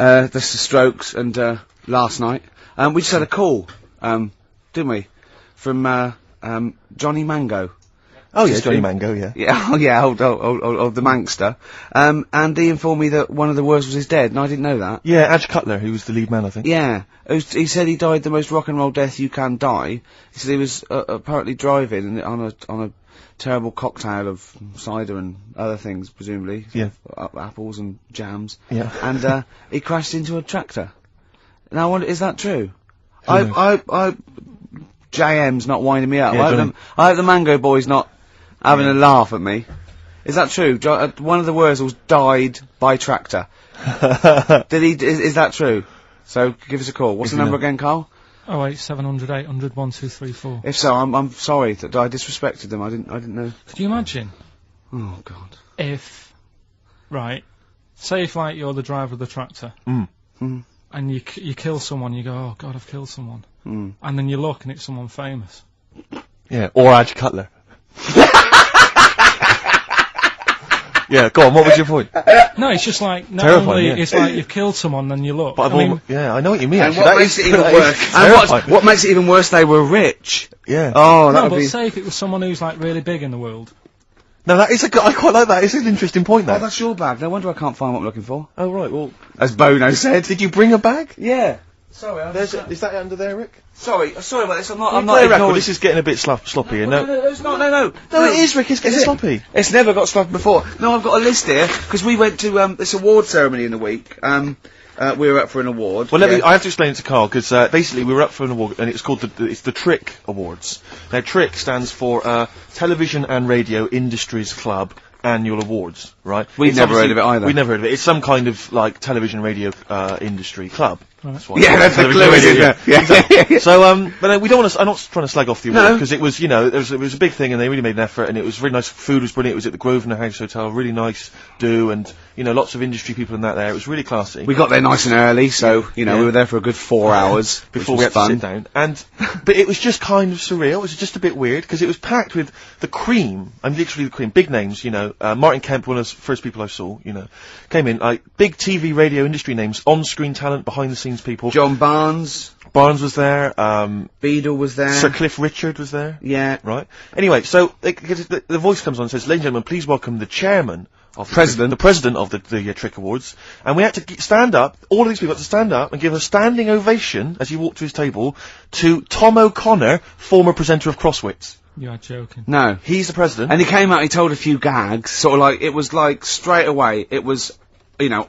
That's the Strokes, and last night we just had a call, didn't we, from Johnny Mango. Oh yes, Johnny Mango, yeah. Yeah, old the Mankster. And he informed me that one of the Wurzels is dead, and I didn't know that. Yeah, Adge Cutler, who was the lead man, I think. Yeah. He said he died the most rock and roll death you can die. He said he was apparently driving on a terrible cocktail of cider and other things, presumably. Yeah. Apples and jams. Yeah. And he crashed into a tractor. Now I wonder, is that true? JM's not winding me up. Yeah, I hope the Mango Boy's not having a laugh at me. Is that true? One of the Wurzels died by tractor. Did he? Is that true? So give us a call. What's the number again, Carl? 08700 800 1234. If so, I'm sorry that I disrespected them. I didn't know. Could you imagine? Oh God. If, right, say if like you're the driver of the tractor, and you kill someone, you go, oh God, I've killed someone, and then you look and it's someone famous. Yeah, or Adge Cutler. Yeah, go on, what was your point? No, it's just like, not Terrifying, only yeah. it's like you've killed someone, then you look. But yeah, I know what you mean. And Actually. what makes it even worse? And what makes it even worse? They were rich. Yeah. Oh, that no, would but be. say if it was someone who's like really big in the world. No, that is I quite like that. It's an interesting point, Oh, that. that's your bag. No wonder I can't find what I'm looking for. Oh, right, well... As Bono said. Did you bring a bag? Yeah. Sorry, Is that under there, Rick? sorry about this. I'm not Well, ignoring. this is getting a bit sloppy here. No, it's not. No, it is, Rick. It's getting sloppy. It's never got sloppy before. No, I've got a list here because we went to this award ceremony in the week. We were up for an award. Well, I have to explain it to Carl, because basically we were up for an award, and it's called the Trick Awards. Now, Trick stands for Television and Radio Industries Club Annual Awards, right? We've never heard of it either. We've never heard of it. It's some kind of, like, television radio industry club. That's what Yeah, that's the clue, isn't it? Yeah. Exactly. So, but we don't want to. I'm not trying to slag off the award, because it was, it was a big thing, and they really made an effort, and it was really nice. Food was brilliant. It was at the Grosvenor House Hotel, really nice do, and lots of industry people in that there. It was really classy. We got there nice and early, so we were there for a good 4 hours before we had to sit down. But it was just kind of surreal. It was just a bit weird because it was packed with the cream. I'm literally the cream. Big names, Martin Kemp, one of the first people I saw, came in, like big TV, radio industry names, on-screen talent, behind-the-scenes people. John Barnes was there. Beadle was there. Sir Cliff Richard was there. Yeah. Right. Anyway, so the voice comes on and says, "Ladies and gentlemen, please welcome the chairman of the president of the Trick Awards." And we had to stand up. All of these people had to stand up and give a standing ovation as he walked to his table to Tom O'Connor, former presenter of Crosswits. You are joking. No. He's the president. And he came out, he told a few gags, sort of like, it was like, straight away, it was,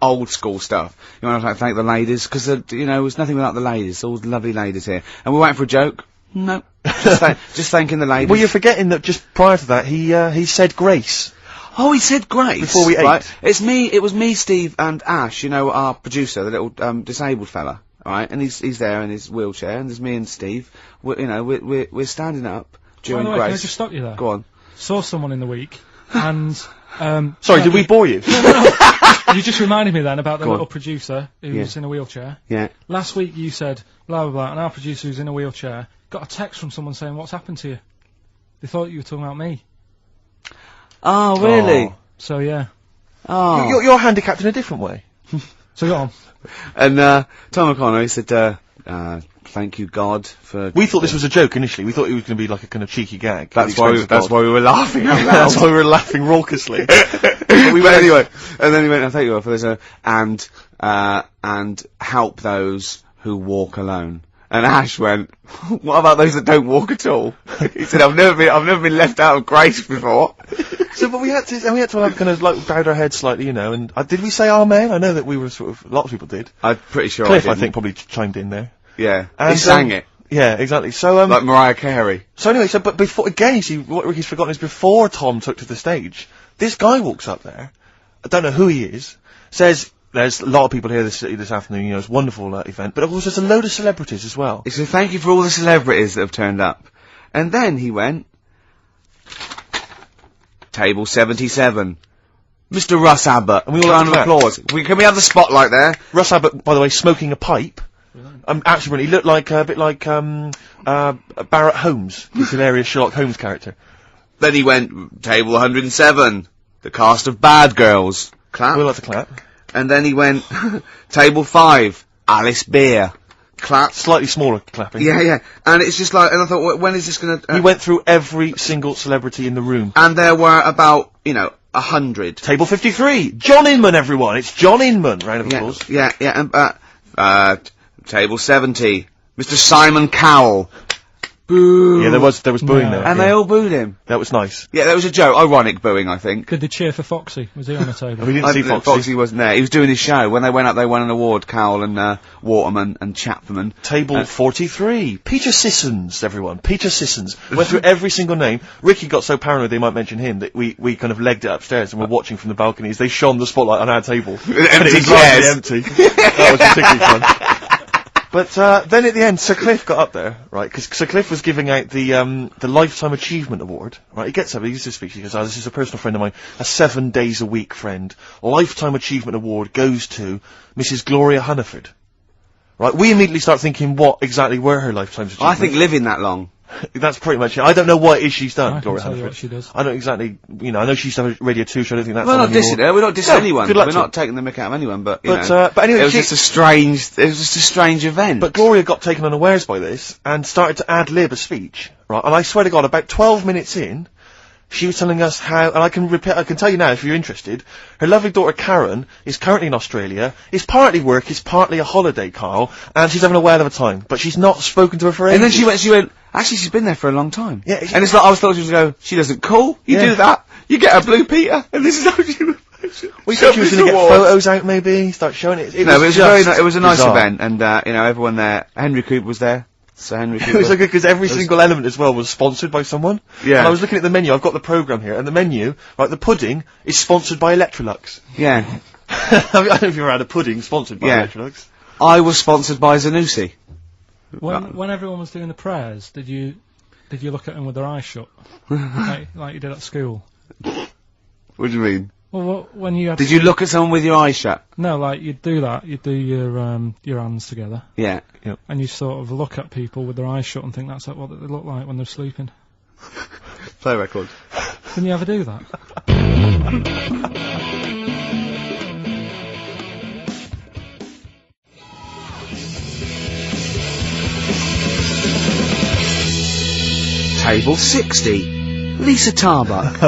old school stuff. You want to thank the ladies, because, it was nothing without the ladies, all the lovely ladies here. And we waiting for a joke? No. Just thanking the ladies. Well, you're forgetting that just prior to that, he said grace. Oh, he said grace. Before we ate. Right? It was me, Steve, and Ash, our producer, the little, disabled fella. Right? And he's there in his wheelchair, and there's me and Steve. We're standing up during By the way, grace. can I just stop you there? Go on. Saw someone in the week, and, Sorry, did we bore you? No. You just reminded me then about the little producer who's in a wheelchair. Yeah. Last week you said, blah, blah, blah, and our producer who's in a wheelchair got a text from someone saying, what's happened to you? They thought you were talking about me. Oh, really? Oh. So, yeah. Oh. You're handicapped in a different way. So go on. And, Tom O'Connor, he said, thank you, God, for... We thought this was a joke initially. We thought it was going to be like a kind of cheeky gag. That's why we were laughing out loud. That's why we were laughing raucously. But anyway, and then he went, thank you, God, for this, and help those who walk alone. And Ash went, what about those that don't walk at all? He said, I've never been left out of grace before. So, but we had to like, kind of like bowed our heads slightly, and did we say amen? I know that we were a lot of people did. I'm pretty sure Cliff, I think, probably chimed in there. Yeah. And, he sang it. Yeah, exactly. So, like Mariah Carey. So anyway, but before, again, you see, what Ricky's forgotten is before Tom took to the stage, this guy walks up there, I don't know who he is, says, there's a lot of people here this afternoon, it's a wonderful event, but of course there's a load of celebrities as well. He said, thank you for all the celebrities that have turned up. And then he went, table 77, Mr. Russ Abbott, and we all round of applause. Can we have the spotlight there? Russ Abbott, by the way, smoking a pipe. Actually, he looked like, a bit like, Barrett Holmes, his hilarious Sherlock Holmes character. Then he went, table 107, the cast of Bad Girls. Clap. We'll have to clap. And then he went, table 5, Alice Beer. Clap. Slightly smaller clapping. Yeah. And it's just like, and I thought, when is this gonna... We went through every single celebrity in the room. And there were about, 100. Table 53, John Inman, everyone. It's John Inman. Round of applause. Yeah, and, table 70, Mr. Simon Cowell. Boo. Yeah, there was booing there. And they all booed him. That was nice. Yeah, that was a joke. Ironic booing, I think. Did they cheer for Foxy? Was he on the table? We didn't see Foxy. Foxy wasn't there. He was doing his show. When they went up, they won an award, Cowell and Waterman and Chapman. Table 43, Peter Sissons, everyone. Peter Sissons. Went through every single name. Ricky got so paranoid they might mention him that we kind of legged it upstairs and were watching from the balconies. They shone the spotlight on our table. And it was largely empty. That was particularly fun. But then at the end, Sir Cliff got up there, right? Because Sir Cliff was giving out the Lifetime Achievement Award, right? He gets up, he used to speak, he goes, this is a personal friend of mine, a 7 days a week friend. Lifetime Achievement Award goes to Mrs. Gloria Hunniford. Right? We immediately start thinking what exactly were her lifetime achievements. I think living that long. That's pretty much it. I don't know what it is she's done, I Gloria can tell you Hunniford. what she does. I don't exactly, I know she used to have a Radio 2 show, I don't think that's We're on not dissing anymore. her. We're not dissing No, anyone. good luck We're to not taking the mick out of anyone, but But anyway, it was just a strange event. But Gloria got taken unawares by this and started to ad-lib a speech, right? And I swear to God, about 12 minutes in, she was telling us how, and I can tell you now if you're interested, her lovely daughter Karen is currently in Australia, it's partly work, it's partly a holiday, Carl, and she's having a whale of a time, but she's not spoken to her for ages. And then she went, actually she's been there for a long time. Yeah. And it's like, I was thought she was going to go, she doesn't call, you do that, you get a blue Peter, and this is how she... We thought she was going to get photos out maybe, start showing it. It was a nice event, and everyone there, Henry Cooper was there. So Henry Cooper. It was so good because every single element as well was sponsored by someone. Yeah. And I was looking at the menu, I've got the programme here, and the menu, right, the pudding is sponsored by Electrolux. Yeah. I don't know if you've ever had a pudding sponsored by Electrolux. I was sponsored by Zanussi. When everyone was doing the prayers, did you look at them with their eyes shut, like you did at school? What do you mean? Well, when you had Did you look at someone with your eyes shut? No, like you'd do that. You'd do your hands together. Yeah. And you sort of look at people with their eyes shut and think that's like what they look like when they're sleeping. Play record. Didn't you ever do that? Table 60. Lisa Tarbuck.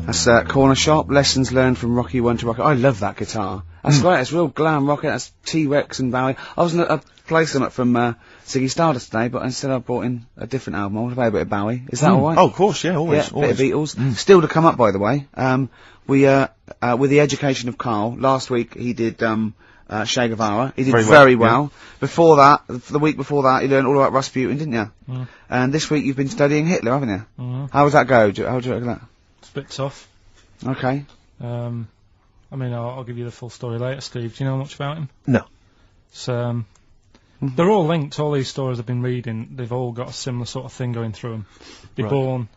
That's corner shop. Lessons learned from Rocky 1 to Rocky. I love that guitar. That's great. It's real glam rock. That's T-Rex and Bowie. I was going to play some from Ziggy Stardust today, but instead I brought in a different album. I want to play a bit of Bowie. Is that all right? Oh, of course, yeah, always. Yeah, bit of Beatles. Still to come up, by the way. We with the education of Carl. Last week he did Che Guevara. He did very well. Before that, the week before that, you learned all about Rasputin, didn't you? Mm. And this week you've been studying Hitler, haven't you? Mm. How does that go? How do you reckon that? It's a bit tough. Okay. I mean, I'll give you the full story later, Steve. Do you know much about him? No. So, they're all linked. All these stories I've been reading, they've all got a similar sort of thing going through them. They're born,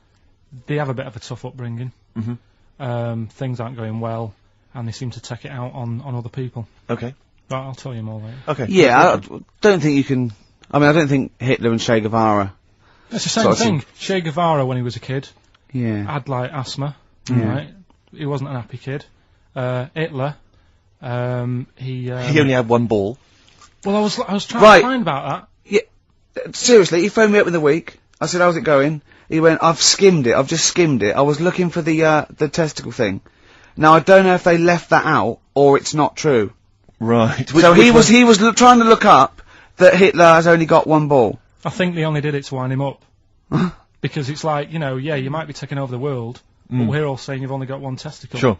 they have a bit of a tough upbringing. Things aren't going well, and they seem to take it out on other people. Okay. Right, I'll tell you more later. Okay. Yeah, I don't think you can... I mean, I don't think Hitler and Che Guevara... It's the same thing. Che Guevara, when he was a kid, had, like, asthma, right? He wasn't an happy kid. Hitler, he only had one ball. Well, I was trying to find about that. Yeah, seriously, he phoned me up in the week. I said, how's it going? He went, I've just skimmed it. I was looking for the testicle thing. Now, I don't know if they left that out, or it's not true. Right. So he was trying to look up that Hitler has only got one ball. I think they only did it to wind him up. Because it's like, you might be taking over the world, but we're all saying you've only got one testicle. Sure.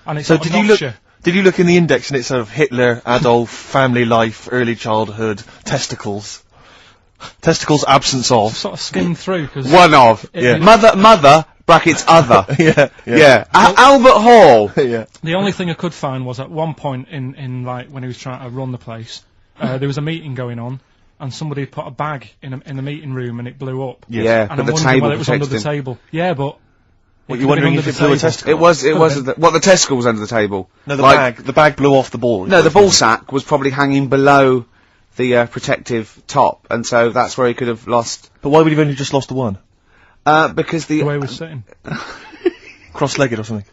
And it's So did you look in the index and it's sort of Hitler, Adolf, family life, early childhood, testicles? Testicles, absence of. Sort of skimmed through, because... One of. Mother, brackets other. Yeah. Albert Hall. Yeah. The only thing I could find was at one point in like, when he was trying to run the place, there was a meeting going on, and somebody had put a bag in the meeting room and it blew up. Yeah, and but I'm the wondering table whether it was under the protected him. table. Yeah, but... What, you're wondering if it blew a testicle? It was, the testicle was under the table. No, the bag blew off the ball. No, the ball sack was probably hanging below the protective top, and so that's where he could have lost. But why would he have only just lost the one? Because the way he was sitting. Cross-legged or something.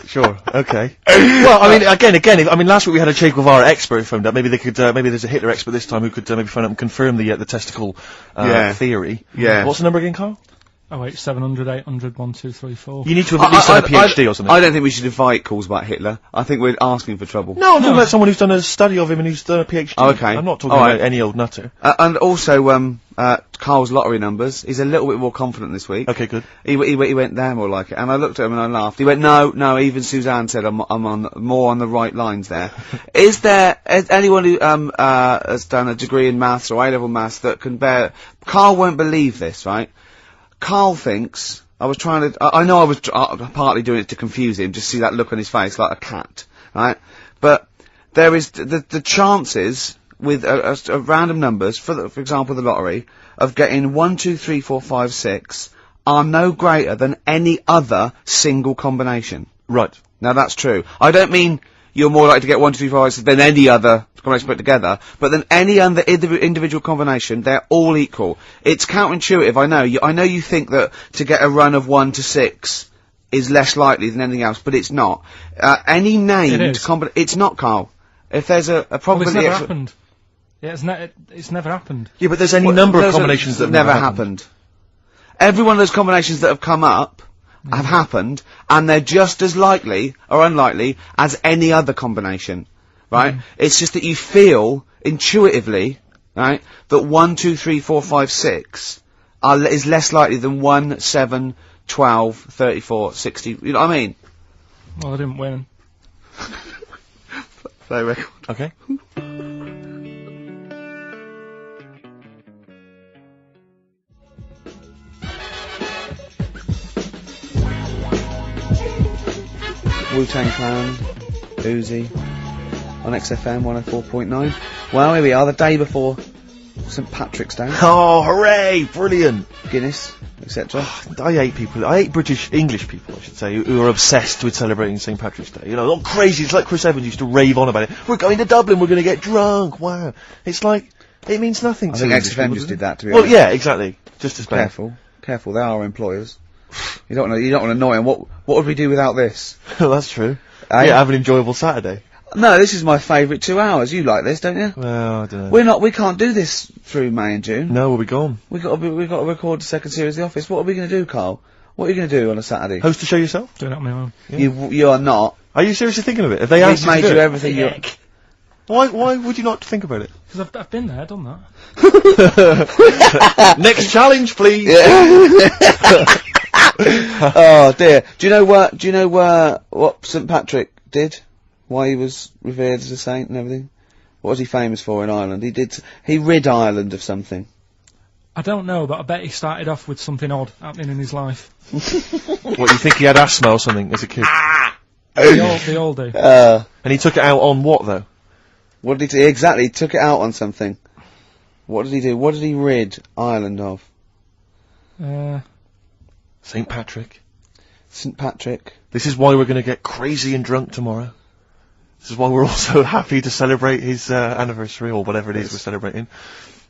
Sure. Okay. Well, I mean, again, last week we had a Che Guevara expert phoned up. Maybe they could, maybe there's a Hitler expert this time who could maybe phone up and confirm the testicle theory. Yeah. What's the number again, Carl? Oh wait, 700, 800, 1234. You need to have at least done a PhD or something. I don't think we should invite calls about Hitler. I think we're asking for trouble. No, I'm talking about someone who's done a study of him and who's done a PhD. Oh, okay. I'm not talking about any old nutter. And also, Carl's lottery numbers. He's a little bit more confident this week. Okay, good. He went there more like it, and I looked at him and I laughed. He went, no. Even Suzanne said I'm on more on the right lines there. Is anyone who has done a degree in maths or A-level maths that can bear? Carl won't believe this, right? Carl thinks I was trying to. I know I was partly doing it to confuse him, just see that look on his face like a cat, right? But there is the chances with a random numbers, for example, the lottery, of getting 1, 2, 3, 4, 5, 6 are no greater than any other single combination. Right. Now that's true. I don't mean you're more likely to get 1, 2, 3, 4, 5, 6 than any other combination put together, but than any other individual combination, they're all equal. It's counterintuitive, I know. I know you think that to get a run of 1 to 6 is less likely than anything else, but it's not. Any named combination, it's not, Carl. If there's a probability... Well, it's never happened. Yeah, it's never happened. Yeah, but there's any number of combinations that have never happened. Every one of those combinations that have come up have happened, and they're just as likely or unlikely as any other combination, right? It's just that you feel intuitively, right, that 1, 2, 3, 4, 5, 6 is less likely than 1, 7, 12, 34, 60. You know what I mean? Well, I didn't win. Play record. Okay. Wu-Tang Clan, Uzi, on XFM 104.9. Well, here we are, the day before St Patrick's Day. Oh, hooray! Brilliant! Guinness, etc. I hate English people, I should say, who are obsessed with celebrating St Patrick's Day. You know, all crazy. It's like Chris Evans used to rave on about it. We're going to Dublin, we're going to get drunk, wow. It's like, it means nothing to I think English XFM people, just did that, to be honest. honest. Well, yeah, exactly. Just as bad. Careful, they are employers. You don't want to annoy them. What would we do without this? Well, that's true. Yeah, have an enjoyable Saturday. No, this is my favourite 2 hours. You like this, don't you? Well, I don't know. We can't do this through May and June. No, we'll be gone. We've got to record the second series of The Office. What are we going to do, Carl? What are you going to do on a Saturday? Host the show yourself? Doing it on my own. Yeah. You are not. Are you seriously thinking of it? Have they asked you to do it? Everything you... Why would you not think about it? Because I've been there, done that. Next challenge, please! Oh dear. Do you know what St Patrick did? Why he was revered as a saint and everything? What was he famous for in Ireland? He rid Ireland of something. I don't know, but I bet he started off with something odd happening in his life. What, you think he had asthma or something as a kid? They all do. And he took it out on what, though? What did he do? Exactly, he took it out on something. What did he do? What did he rid Ireland of? St Patrick. St Patrick. This is why we're going to get crazy and drunk tomorrow. This is why we're also happy to celebrate his anniversary, or whatever it is we're celebrating.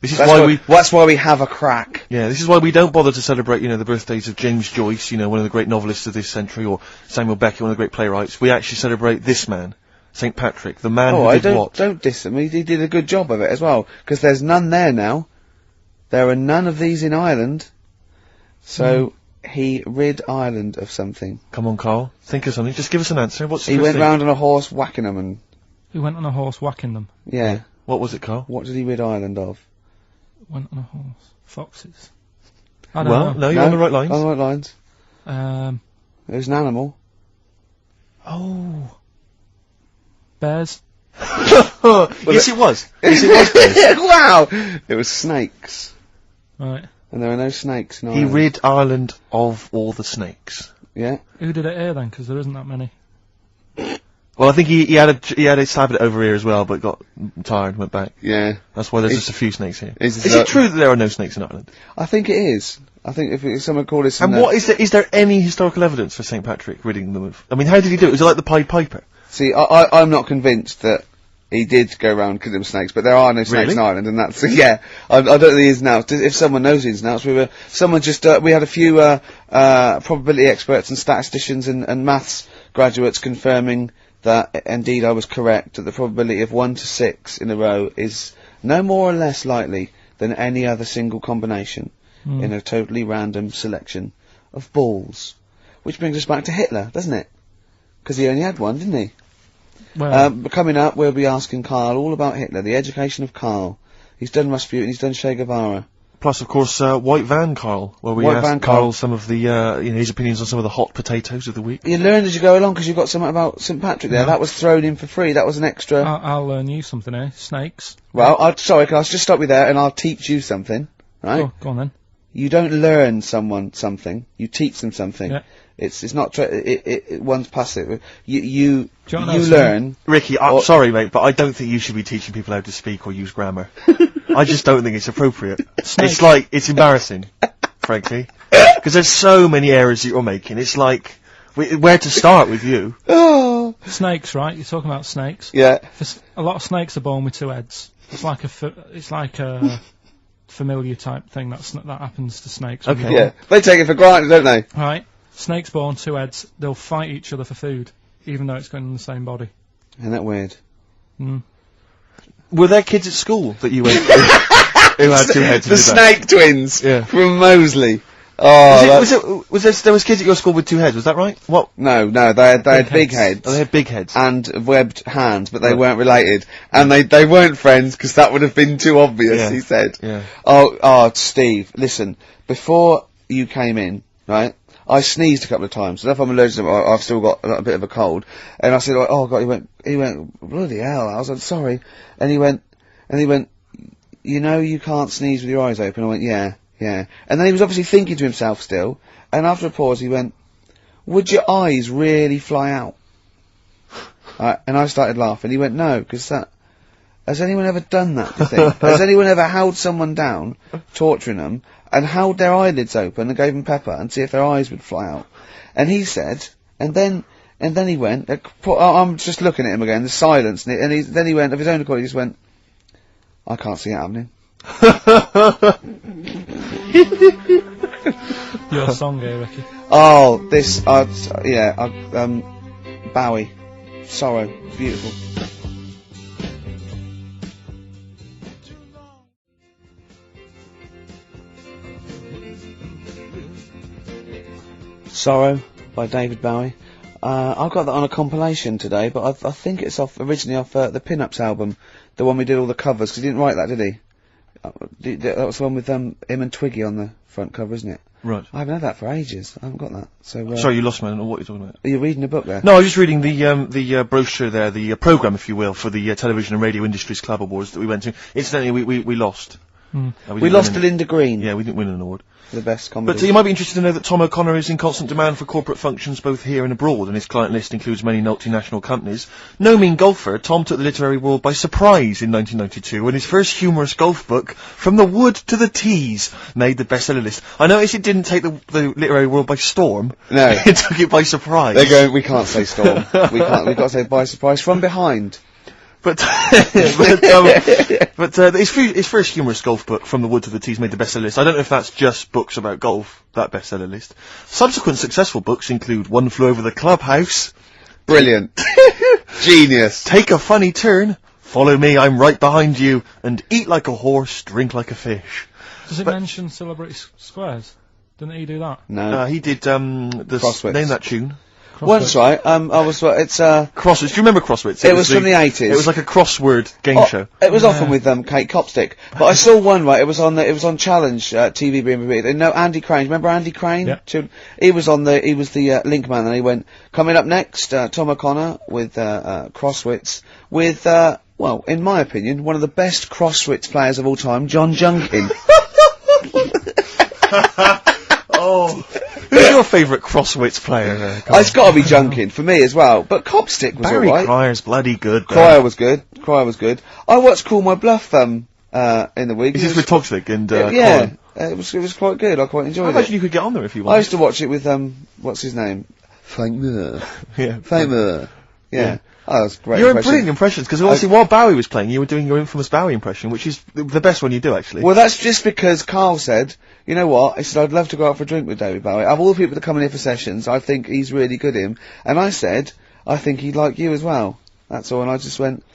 That's why we have a crack. Yeah, this is why we don't bother to celebrate, the birthdays of James Joyce, one of the great novelists of this century, or Samuel Beckett, one of the great playwrights. We actually celebrate this man, St Patrick, the man who did what? Don't diss him. He did a good job of it as well, because there's none there now. There are none of these in Ireland. So he rid Ireland of something. Come on, Carl. Think of something. Just give us an answer. He went round on a horse whacking them and... He went on a horse whacking them. Yeah. What was it, Carl? What did he rid Ireland of? Went on a horse. Foxes. I don't know. No, you're on the right lines. On the right lines. It was an animal. Oh. Bears. Yes, it was. Yes, it was bears. Wow! It was snakes. Right. And there are no snakes in Ireland. He rid Ireland of all the snakes. Yeah. Who did it here then? Because there isn't that many. Well, I think he had a stab at it over here as well, but got tired and went back. Yeah. That's why there's just a few snakes here. Is it true that there are no snakes in Ireland? I think it is. I think if someone called it... And what is there any historical evidence for St Patrick ridding them of... I mean, how did he do it? Was it like the Pied Piper? See, I'm not convinced that he did go around killing snakes, but there are no snakes in Ireland, and that's... Yeah, I don't know the ins and outs. If someone knows the ins and outs, we had a few probability experts and statisticians and maths graduates confirming that indeed I was correct, that the probability of 1 to 6 in a row is no more or less likely than any other single combination in a totally random selection of balls. Which brings us back to Hitler, doesn't it? Because he only had one, didn't he? Well, Coming up, we'll be asking Carl all about Hitler, the education of Carl. He's done Rasputin, he's done Che Guevara. Plus, of course, White Van Carl, where we asked Carl some of the, his opinions on some of the hot potatoes of the week. You learned as you go along because you've got something about St. Patrick there. That was thrown in for free. That was an extra. I'll learn you something here. Snakes. Well, sorry, can I just stop you there and I'll teach you something, right? Oh, go on then. You don't learn someone something. You teach them something. Yeah. It's not. One's passive. You know learn. Ricky, I'm sorry, mate, but I don't think you should be teaching people how to speak or use grammar. I just don't think it's appropriate. It's embarrassing, frankly, because there's so many errors that you're making. It's like, where to start with you? Oh. Snakes, right? You're talking about snakes. Yeah. A lot of snakes are born with 2 heads. It's like a familiar type thing that happens to snakes. Okay. Yeah. They take it for granted, don't they? Right. Snakes born 2 heads. They'll fight each other for food, even though it's going in the same body. Isn't that weird? Were there kids at school that you went through who had 2 heads? The snake twins Yeah. from Moseley. Oh, there was kids at your school with 2 heads, was that right? What? No, they had big heads. Oh, they had big heads. And webbed hands, but they weren't related. And they weren't friends because that would have been too obvious, Yeah. he said. Yeah. Oh, Steve, listen, before you came in, right, I sneezed a couple of times. So if I'm allergic to it, I've still got a bit of a cold. And I said, oh God, he went, bloody hell. I was like, sorry. And he went, you know you can't sneeze with your eyes open. I went, yeah. And then he was obviously thinking to himself still. And after a pause, he went, would your eyes really fly out? And I started laughing. He went, no, because has anyone ever done that, do you think? Has anyone ever held someone down, torturing them, and held their eyelids open and gave them pepper and see if their eyes would fly out? And he said, and then he went, I'm just looking at him again, the silence, then he went, of his own accord, he just went, I can't see it happening. Your song here, Ricky. Oh, Bowie. Sorrow. Beautiful. Sorrow by David Bowie. I got that on a compilation today, but I think it's originally off the Pin-Ups album, the one we did all the covers, because he didn't write that, did he? That was the one with him and Twiggy on the front cover, isn't it? Right. I haven't had that for ages. I haven't got that. So Sorry, you lost me. I don't know what you're talking about. Are you reading a book there? No, I was just reading the brochure there, the programme, if you will, for the Television and Radio Industries Club Awards that we went to. Incidentally, we lost. We lost to Linda Green. Yeah, we didn't win an award. The best comedy. But you might be interested to know that Tom O'Connor is in constant demand for corporate functions both here and abroad, and his client list includes many multinational companies. No mean golfer, Tom took the literary world by surprise in 1992 when his first humorous golf book, From the Wood to the Tees, made the bestseller list. I noticed it didn't take the literary world by storm. No. It took it by surprise. They're going, we can't say storm. We've got to say by surprise, from behind. But his first humorous golf book, From the Wood to the Tees, made the bestseller list. I don't know if that's just books about golf, that bestseller list. Subsequent successful books include One Flew Over the Clubhouse. Brilliant. Genius. Take a Funny Turn. Follow Me, I'm Right Behind You. And Eat Like a Horse, Drink Like a Fish. Does it mention Celebrity Squares? Didn't he do that? No. He did, Crosswits. name that tune. Once, right, it's, Crosswits. Do you remember Crosswits? It was from the 80s. It was like a crossword game show. It was often with, Kate Copstick. But I saw one, right, it was on Challenge, TV being repeated. And no, Andy Crane, remember Andy Crane? Yeah. He was the link man, and he went, coming up next, Tom O'Connor with, Crosswits, with, well, in my opinion, one of the best Crosswits players of all time, John Junkin. Oh. Who's your favourite Crosswits player? It's got to be Junkin for me as well. But Copstick was Barry alright. Cryer's bloody good. Cryer was good. I watched Call My Bluff in the week. Is this with Toxic and yeah, Colin? it was quite good. I quite enjoyed I it. imagine you could get on there if you wanted. I used to watch it with what's his name? Famer. Yeah. Famer. Yeah. Oh, that's great. You're brilliant impressions, because obviously while Bowie was playing, you were doing your infamous Bowie impression, which is the best one you do, actually. Well, that's just because Carl said, you know what, he said, I'd love to go out for a drink with David Bowie. Of all the people that come in here for sessions, I think he's really good at him. And I said, I think he'd like you as well. That's all, and I just went,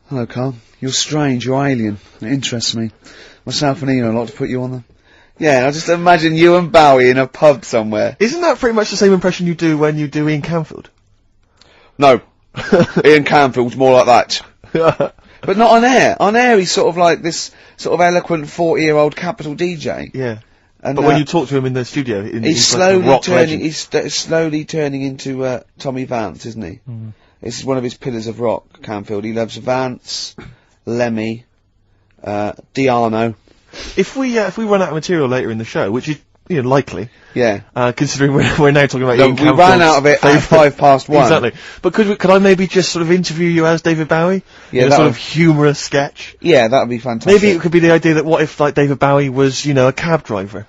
hello, Carl. You're strange, you're alien. It interests me. Myself and Ian would like to put you on them. Yeah, I just imagine you and Bowie in a pub somewhere. Isn't that pretty much the same impression you do when you do Ian Canfield? No. Ian Canfield's more like that. But not on air. On air, he's sort of like this sort of eloquent 40-year-old capital DJ. Yeah. And, but when you talk to him in the studio, he's slowly turning into Tommy Vance, isn't he? Mm. This is one of his pillars of rock, Canfield. He loves Vance, Lemmy, Diano. If we run out of material later in the show, which is likely, yeah, considering we're now talking about no, Ian we ran out of it at 1:05. Exactly. But could I maybe just sort of interview you as David Bowie? Yeah, in a sort of humorous sketch. Yeah, that would be fantastic. Maybe it could be the idea that what if like David Bowie was a cab driver?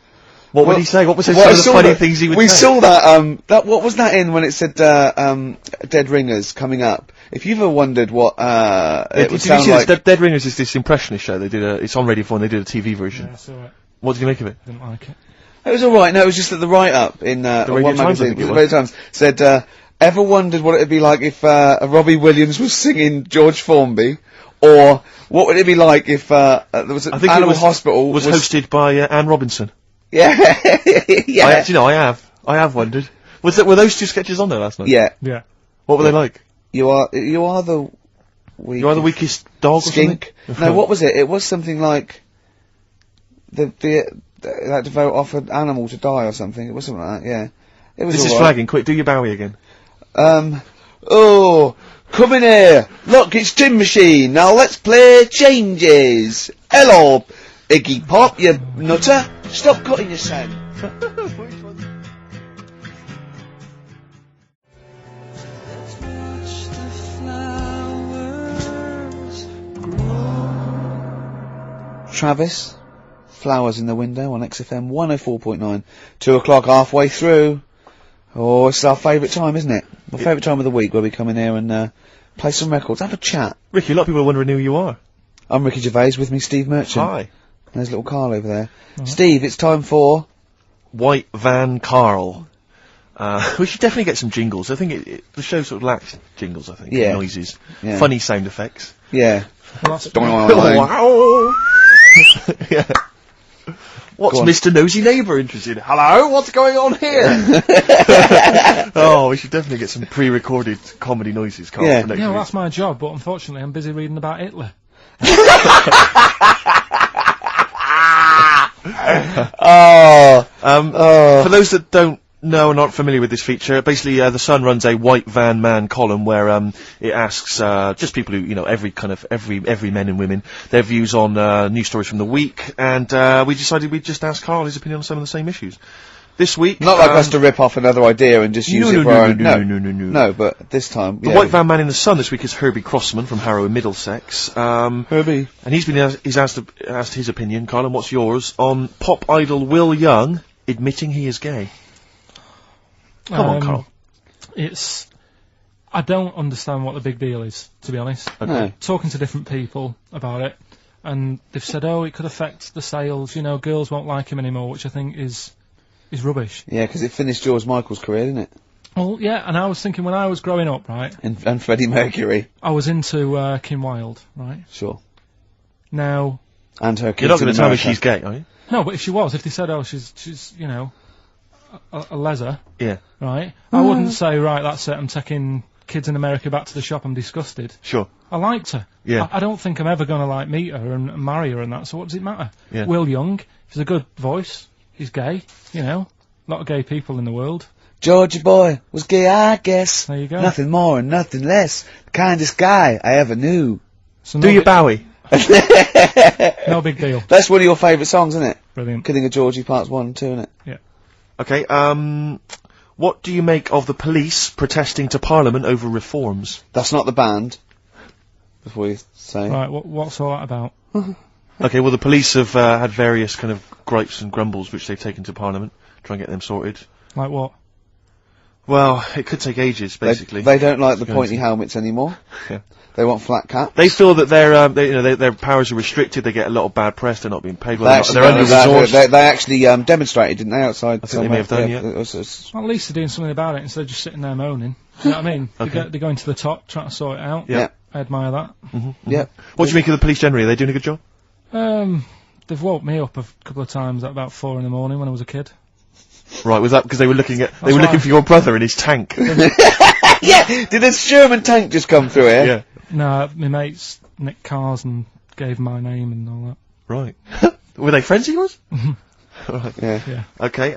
What would he say? What was some of the funny things he would say? We saw that, what was that in when it said, Dead Ringers coming up? If you've ever wondered what, it would sound like... Dead Ringers is this impressionist show. They did it's on Radio 4 and they did a TV version. Yeah, I saw it. What did you make of it? Didn't like it. It was alright, no, it was just that the write-up in, one magazine, the Radio Times, said, ever wondered what it'd be like if, Robbie Williams was singing George Formby? Or, what would it be like if, there was an Animal Hospital... was hosted by, Anne Robinson. Yeah. Yeah. I have wondered. Were those two sketches on there last night? Yeah. Yeah. What were they like? You are the weakest dog skink. or something? No, what was it? It was something like they had to vote off an animal to die or something. It was something like that. Yeah. It was. This is flagging. Quick, do your Bowie again. Oh, come in here. Look, it's Tin Machine. Now let's play Changes. Hello, Iggy Pop, you nutter. Stop cutting your sound. Travis, Flowers in the Window on XFM 104.9. 2 o'clock, halfway through. Oh, it's our favourite time, isn't it? My favourite time of the week where we come in here and play some records, have a chat. Ricky, a lot of people are wondering who you are. I'm Ricky Gervais, with me Steve Merchant. Hi. There's little Carl over there. Steve, it's time for... White Van Carl. We should definitely get some jingles. I think the show sort of lacks jingles, I think. Yeah. Noises. Yeah. Funny sound effects. Yeah. Well, that's Wow. Yeah. What's Mr. Nosy Neighbour interested in? Hello, what's going on here? Oh, we should definitely get some pre-recorded comedy noises, Carl. Yeah. For next Yeah, well, week. that's my job, but unfortunately I'm busy reading about Hitler. For those that don't know and aren't familiar with this feature, basically The Sun runs a White Van Man column where it asks just people who, every men and women, their views on news stories from the week, and we decided we'd just ask Carl his opinion on some of the same issues. This week... Not like us to rip off another idea and just use it for our own... No. No, but this time... The White Van Man in the Sun this week is Herbie Crossman from Harrow in Middlesex. Herbie. And he's asked his opinion, Carl, and what's yours, on pop idol Will Young admitting he is gay. Come on, Carl. I don't understand what the big deal is, to be honest. Okay. No. Talking to different people about it, and they've said, it could affect the sales, girls won't like him anymore, which I think is rubbish. Yeah, because it finished George Michael's career, didn't it? Well, yeah, and I was thinking when I was growing up, right? And Freddie Mercury. I was into Kim Wilde, right? Sure. Now... And her kids. You're not going in to tell me America. she's gay, are you? No, but if she was, if they said, she's a leser, Yeah. right? I wouldn't say, right, that's it, I'm taking kids in America back to the shop, I'm disgusted. Sure. I liked her. Yeah. I don't think I'm ever going to, meet her and marry her and that, so what does it matter? Yeah. Will Young, he's a good voice, he's gay, a lot of gay people in the world. Georgie boy was gay, I guess. There you go. Nothing more and nothing less. The kindest guy I ever knew. So Do your Bowie. no big deal. That's one of your favourite songs, isn't it? Brilliant. Killing a Georgie Parts 1 and 2, isn't it? Yeah. Okay, what do you make of the police protesting to Parliament over reforms? That's not the band. Before you say. Right, what's all that about? Okay, well, the police have had various kind of gripes and grumbles which they've taken to Parliament, try and get them sorted. Like what? Well, it could take ages, basically. They don't like the Going pointy to- helmets anymore. Yeah. They want flat caps. They feel that their powers are restricted. They get a lot of bad press. They're not being paid well. They They're actually, under resourced. they actually demonstrated, didn't they, outside? I think they may have done, yeah. It was, Well, at least they're doing something about it instead of just sitting there moaning. You know what I mean? Okay. They're going to the top, trying to sort it out. Yeah. I admire that. yeah. What do you make of the police generally? Are they doing a good job? They've woke me up a couple of times at about 4 a.m. when I was a kid. Right, was that because they were looking That's looking for your brother in his tank? Yeah! Did a Sherman tank just come through here? Yeah. No, my mates nicked cars and gave my name and all that. Right. Were they friends of yours? Right. Yeah. Yeah. Okay.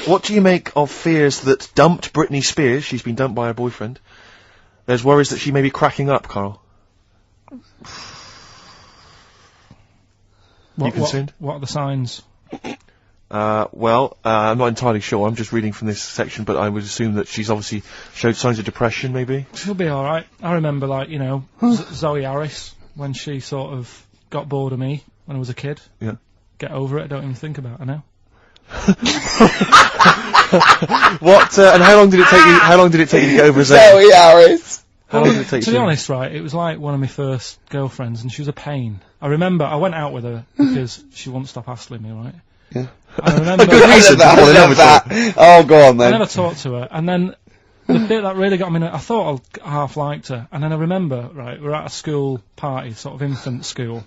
What do you make of fears that dumped Britney Spears? She's been dumped by her boyfriend. There's worries that she may be cracking up, Carl. concerned? What are the signs? Well, I'm not entirely sure. I'm just reading from this section, but I would assume that she's obviously showed signs of depression, maybe. She'll be alright. I remember, Zoe Harris, when she sort of got bored of me when I was a kid. Yeah. Get over it, don't even think about her now. What, and how long did it take you, to get over Zoe? Zoe Harris. How long did it take To you? be honest, right, it was like one of my first girlfriends, and she was a pain. I remember I went out with her because she wouldn't stop hassling me, right? Yeah. I remember Good I reason love to fall in love with that. Oh, go on I then. never talked to her, and then the bit that really got me, I thought I half liked her, and then I remember, right, we're at a school party, sort of infant school,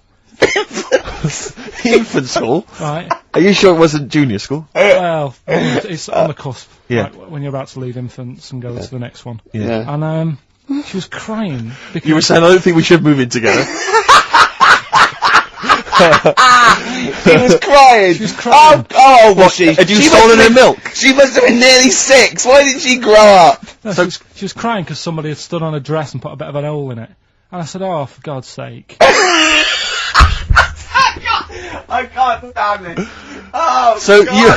Infant school? right? Are you sure it wasn't junior school? Well, it's on the cusp, Yeah. like, when you're about to leave infants and go to the next one. Yeah. And she was crying because You were saying, I don't think we should move in together. She was crying. She was crying. Oh, was she? Had you She stolen must her have milk? been- She must have been nearly 6. Why didn't she grow up? No, she was crying because somebody had stood on a dress and put a bit of an hole in it. And I said, oh, for God's sake. I can't stand it. Oh, So God. you,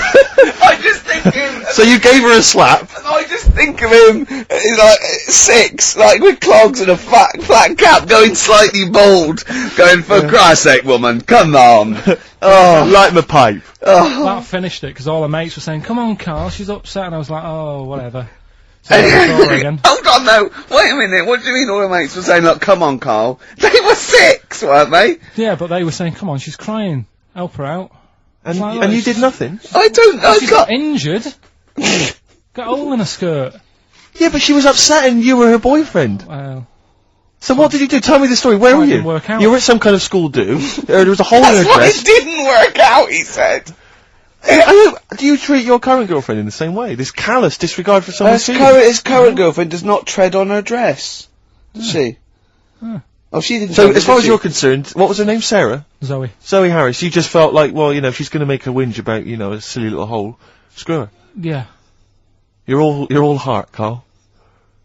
I just think of him. so you gave her a slap. I just think of him, like, 6, like, with clogs and a flat cap, going slightly bald, going, for Christ's sake, woman, come on. Oh, Light my pipe. That finished it because all her mates were saying, come on, Carl, she's upset. And I was like, oh, whatever. So I saw her again. Hold on, though. Wait a minute. What do you mean all your mates were saying, look, come on, Carl? They were 6, weren't they? Yeah, but they were saying, come on, she's crying. Help her out. And, Like, and you she's- did nothing? I She's got... got injured. Got a hole in her skirt. Yeah, but she was upset and you were her boyfriend. Well, So what did you do? Tell me the story. Where Well, were it you? didn't work out. You were at some kind of school do. There was a hole in her That's why dress. it didn't work out, he said. Do you treat your current girlfriend in the same way? This callous disregard for someone's His feelings? current girlfriend does not tread on her dress. Does she? Huh. Oh, she didn't. So, tell me, as far did as she? you're concerned, what was her name? Sarah? Zoe. Zoe Harris. You just felt like, well, if she's going to make a whinge about, a silly little hole, screw her. Yeah. You're all heart, Carl.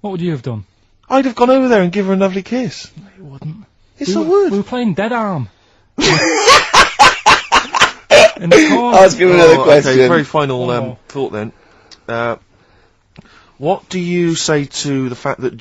What would you have done? I'd have gone over there and give her a lovely kiss. No, you wouldn't. Yes, we I were, would. We were playing Dead Arm. In the corner. Ask him another Okay, question. very final Oh. thought then. What do you say to the fact that a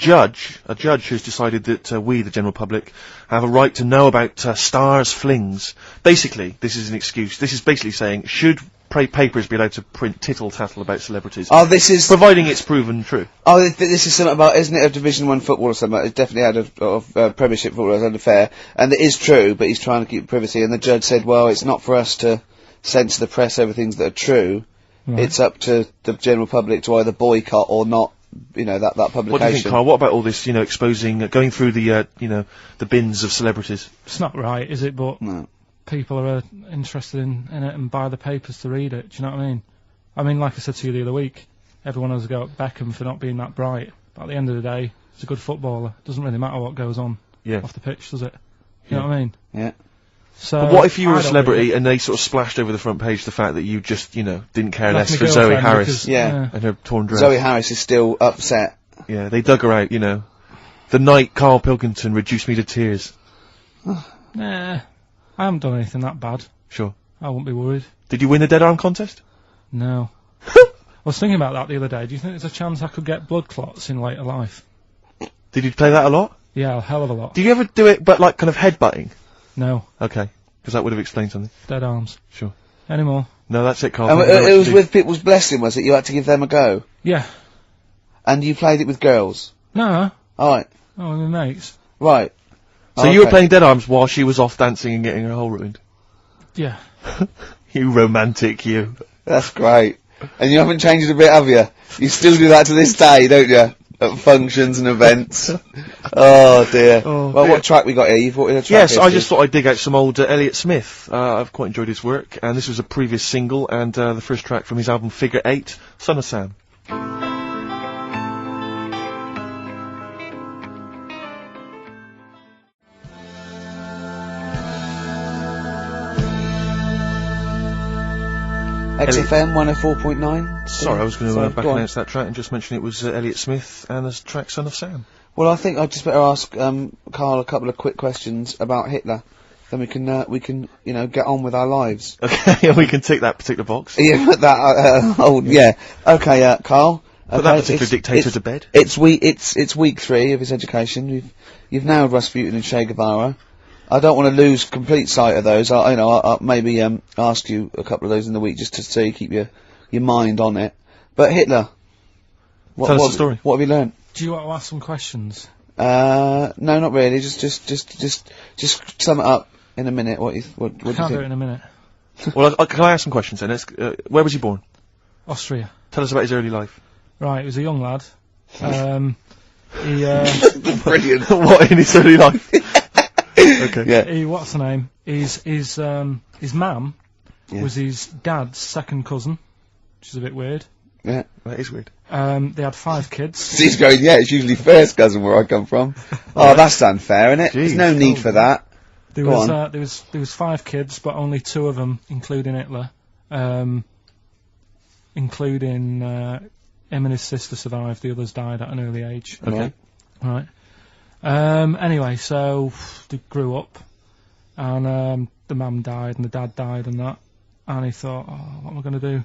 judge has decided that we, the general public, have a right to know about stars' flings? Basically, this is an excuse. This is basically saying, should papers be allowed to print tittle-tattle about celebrities? Oh, this is. Providing it's proven true. Oh, this is something about, isn't it, of Division 1 football or something? It's definitely out of Premiership football, it's unfair. And it is true, but he's trying to keep privacy. And the judge said, well, it's not for us to censor the press over things that are true. Right. It's up to the general public to either boycott or not, that publication. What do you think, Carl? What about all this, exposing, going through the, the bins of celebrities? It's not right, is it? But No. people are interested in it and buy the papers to read it. Do you know what I mean? I mean, like I said to you the other week, everyone has a go at Beckham for not being that bright. But at the end of the day, he's a good footballer. It doesn't really matter what goes on off the pitch, does it? You know what I mean? Yeah. So But what if you were I a don't celebrity really- and they sort of splashed over the front page the fact that you just, didn't care That's less my for Zoe girlfriend Harris because- Yeah. and her torn dress? Zoe Harris is still upset. Yeah, they dug her out, The night Carl Pilkington reduced me to tears. Nah, I haven't done anything that bad. Sure. I won't be worried. Did you win the dead arm contest? No. I was thinking about that the other day. Do you think there's a chance I could get blood clots in later life? Did you play that a lot? Yeah, a hell of a lot. Do you ever do it, but like kind of headbutting? No, Okay, because that would have explained something. dead arms. Sure. Any more? No, that's it, Carl. And Thank you very it much was indeed. with people's blessing, was it? You had to give them a go? Yeah. And you played it with girls? No. Alright. Oh, my mates. Right. So you were playing Dead Arms while she was off dancing and getting her hole ruined? Yeah. You romantic, you. That's great. And you haven't changed a bit, have you? You still do that to this day, don't you? At functions and events. Oh dear. Well, what track we got here? You've brought in a track. Yes, here, I Steve. just thought I'd dig out some old Elliott Smith. I've quite enjoyed his work, and this was a previous single, and the first track from his album Figure 8, Son of Sam. XFM 104.9. Sorry, I was going to back go on. announce that track and just mention it was Elliott Smith and the track Son of Sam. Well, I think I'd just better ask Carl a couple of quick questions about Hitler. Then we can get on with our lives. Okay, we can tick that particular box. Yeah, put that. Yeah. Okay, Carl. Put that particular dictator to bed. It's week 3 of his education. You've nailed Rasputin and Che Guevara. I don't want to lose complete sight of those. I'll maybe ask you a couple of those in the week just so you keep your mind on it. But Hitler, Tell us the story. What have you learned? Do you want to ask some questions? No, not really. Just sum it up in a minute. What do you Can't do think? it in a minute. Well, can I ask some questions then? Where was he born? Austria. Tell us about his early life. Right, he was a young lad. Brilliant. What in his early life? Okay. Yeah. What's the name? His mum was his dad's second cousin, which is a bit weird. Yeah. That is weird. They had 5 kids. He's going, yeah, it's usually first cousin where I come from. Oh, that's unfair, isn't it? There's no need for that. There was 5 kids, but only 2 of them, including Hitler, including him and his sister survived. The others died at an early age. Okay. Right. Anyway, so they grew up, and the mum died and the dad died and that, and he thought, oh, what am I going to do?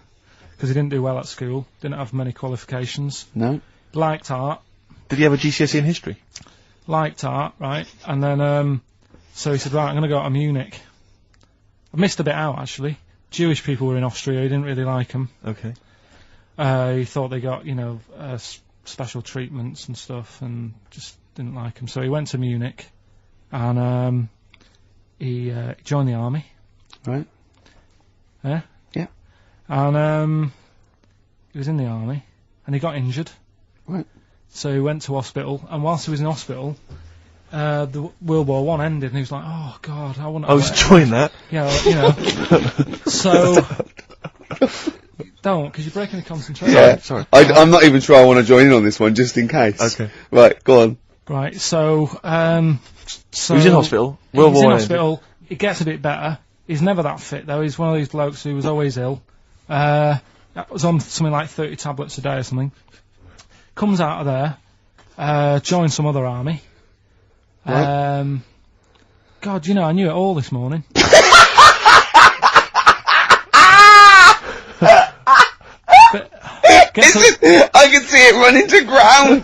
Because he didn't do well at school, didn't have many qualifications. No. Liked art. Did he have a GCSE in history? Liked art, right? And then, so he said, right, I'm going to go to Munich. I missed a bit out, actually. Jewish people were in Austria, he didn't really like them. Okay. He thought they got, special treatments and stuff, and just didn't like them. So he went to Munich, and he joined the army. Right. Yeah? Yeah. And he was in the army, and he got injured. Right. So he went to hospital, and whilst he was in hospital, the World War One ended, and he was like, "Oh God, I want to." I was enjoying that. Yeah, So don't, because you're breaking the concentration. Yeah. Sorry. I'm not even sure I want to join in on this one, just in case. Okay. Right, go on. Right. So He was in hospital. World He's War in ended. hospital. It gets a bit better. He's never that fit though. He's one of these blokes who was always ill. That was on something like 30 tablets a day or something. Comes out of there, joins some other army. Right. God, I knew it all this morning. I can see it running to ground.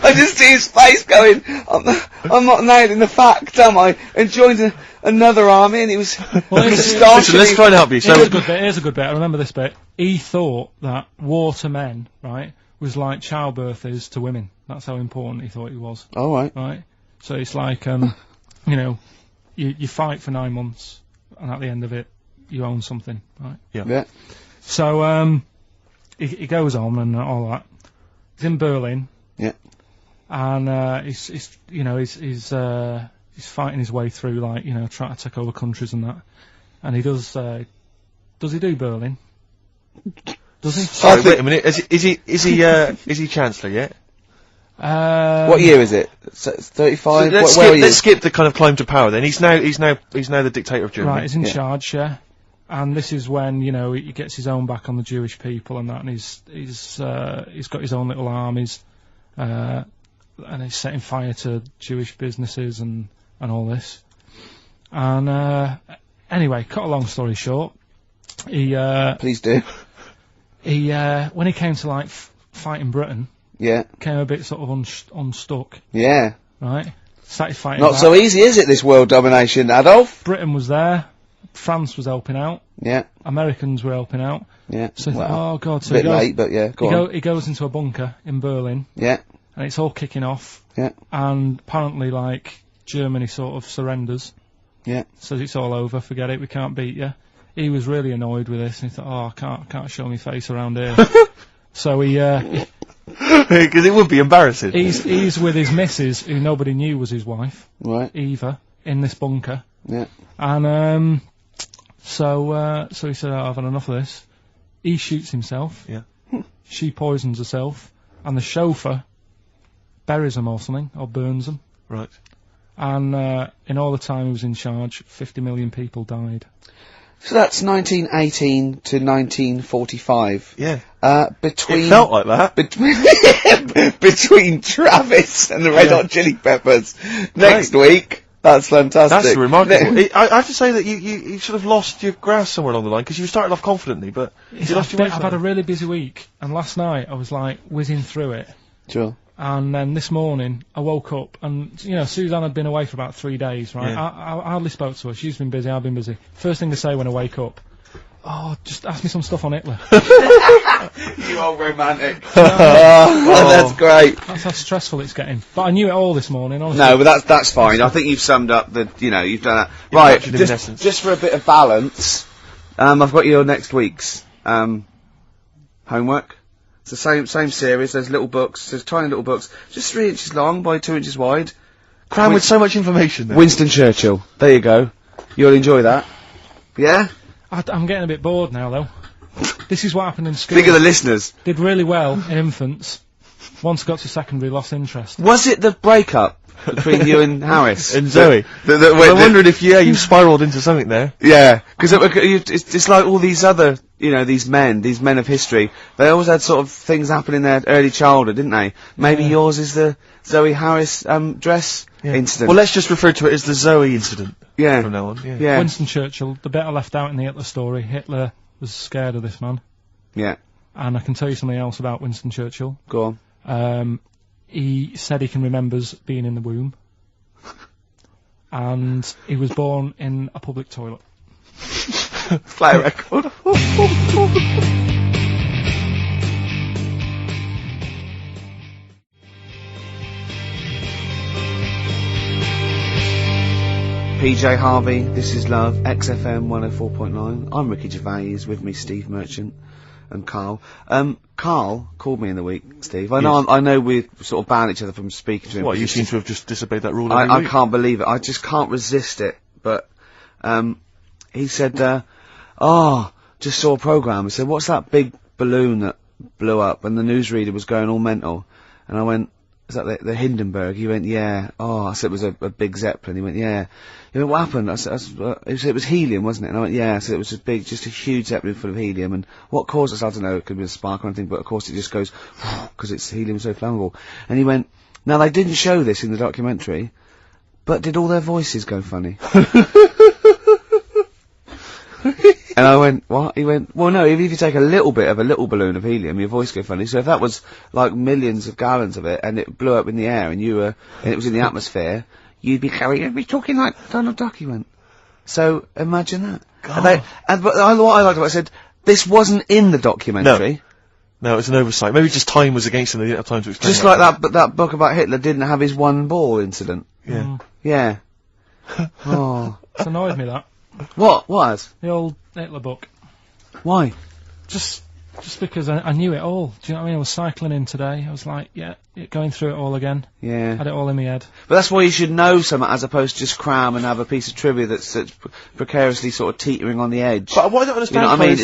I just see his face going, I'm not nailing the fact, am I? And joined another army, and he was Listen, let's try and help you. So, Here's a good bit. I remember this bit. He thought that war to men, right, was like childbirth is to women. That's how important he thought it was. All right. Right? So it's like, you fight for 9 months, and at the end of it, you own something, right? Yeah. So, he goes on and all that. He's in Berlin. Yeah. And, he's fighting his way through, trying to take over countries and that. And he does he do Berlin? Does he? sorry, wait a minute. Is he Chancellor yet? What year is it? 35? Let's skip the kind of climb to power then. He's now the dictator of Germany. Right, he's in charge, yeah. And this is when, he gets his own back on the Jewish people and that, and he's got his own little armies, and he's setting fire to Jewish businesses and all this. And, anyway, cut a long story short, Please do. When he came to, fight in Britain, Yeah. came a bit sort of unstuck, Yeah. right? Started fighting Not back. so easy, is it, this world domination, Adolf? Britain was there, France was helping out. Yeah. Americans were helping out. Yeah. So he thought, oh god. So a bit late, but yeah, he goes into a bunker in Berlin. Yeah. And it's all kicking off. Yeah. And apparently, like, Germany sort of surrenders. Yeah. Says it's all over, forget it, we can't beat you. He was really annoyed with this, and he thought, oh, I can't show my face around here. So because it would be embarrassing. He's with his missus, who nobody knew was his wife. Right. Eva, in this bunker. Yeah. And, so he said, I've had enough of this. He shoots himself. Yeah. She poisons herself. And the chauffeur buries them or something, or burns them. Right. And in all the time he was in charge, 50 million people died. So that's 1918 to 1945. Yeah. Between it felt like that. Between Travis and the Red Hot Chili Peppers. Next week. That's fantastic. That's remarkable. I have to say that you sort of lost your grasp somewhere along the line, because you started off confidently, but you lost your way. I've had a really busy week, and last night I was like whizzing through it. Sure. And then this morning I woke up, and you know, Suzanne had been away for about 3 days, right? Yeah. I hardly spoke to her. She's been busy, I've been busy. First thing to say when I wake up, oh, just ask me some stuff on Hitler. You old romantic. That's great. That's how stressful it's getting. But I knew it all this morning, honestly. No, but that's fine. I think you've summed up you've done that. Right, just for a bit of balance, I've got your next week's homework. It's the same series. There's little books. There's tiny little books, just 3 inches long by 2 inches wide. Crammed with so much information there. Winston Churchill. There you go. You'll enjoy that. Yeah? I'm getting a bit bored now, though. This is what happened in school. Think of the listeners. Did really well in infants. Once got to secondary, lost interest. Was it the breakup between you and Harris? And Zoe? I wondered if, you spiralled into something there. Yeah, because it's like all these other, these men of history, they always had sort of things happen in their early childhood, didn't they? Maybe yours is the Zoe Harris dress incident. Well, let's just refer to it as the Zoe incident. Yeah. From now on. Yeah. Winston Churchill, the bit I left out in the Hitler story, Hitler was scared of this man. Yeah. And I can tell you something else about Winston Churchill. Go on. He said he can remembers being in the womb. And he was born in a public toilet. Play a record. PJ Harvey, This Is Love, XFM 104.9. I'm Ricky Gervais, with me Steve Merchant and Carl. Carl called me in the week, Steve. I know we sort of banned each other from speaking to him. What, you seem to have just disobeyed that rule I can't believe it. I just can't resist it. But, he said, just saw a programme. He said, what's that big balloon that blew up? And the newsreader was going all mental. And I went, is that the Hindenburg? He went, yeah. Oh, I said it was a big Zeppelin. He went, yeah. He went, what happened? I said, it was helium, wasn't it? And I went, yeah. I said, it was just a huge Zeppelin full of helium. And what caused us? I don't know. It could be a spark or anything, but of course it just goes, because it's helium so flammable. And he went, now they didn't show this in the documentary, but did all their voices go funny? And I went, what? He went, well, no, if you take a little bit of a little balloon of helium, your voice go funny. So if that was like millions of gallons of it, and it blew up in the air, and it was in the atmosphere, you'd be talking like Donald Duck. He went. So imagine that. God. But what I liked about it, I said, this wasn't in the documentary. No, it's an oversight. Maybe just time was against him. They didn't have time to explain. Just like that, but that book about Hitler didn't have his one ball incident. Yeah. Yeah. Oh. It's annoyed me, that. What? The old Hitler book. Why? Just because I knew it all. Do you know what I mean? I was cycling in today. I was like, going through it all again. Yeah. Had it all in my head. But that's why you should know something as opposed to just cram and have a piece of trivia that's precariously sort of teetering on the edge. But what I don't understand, you know what I mean?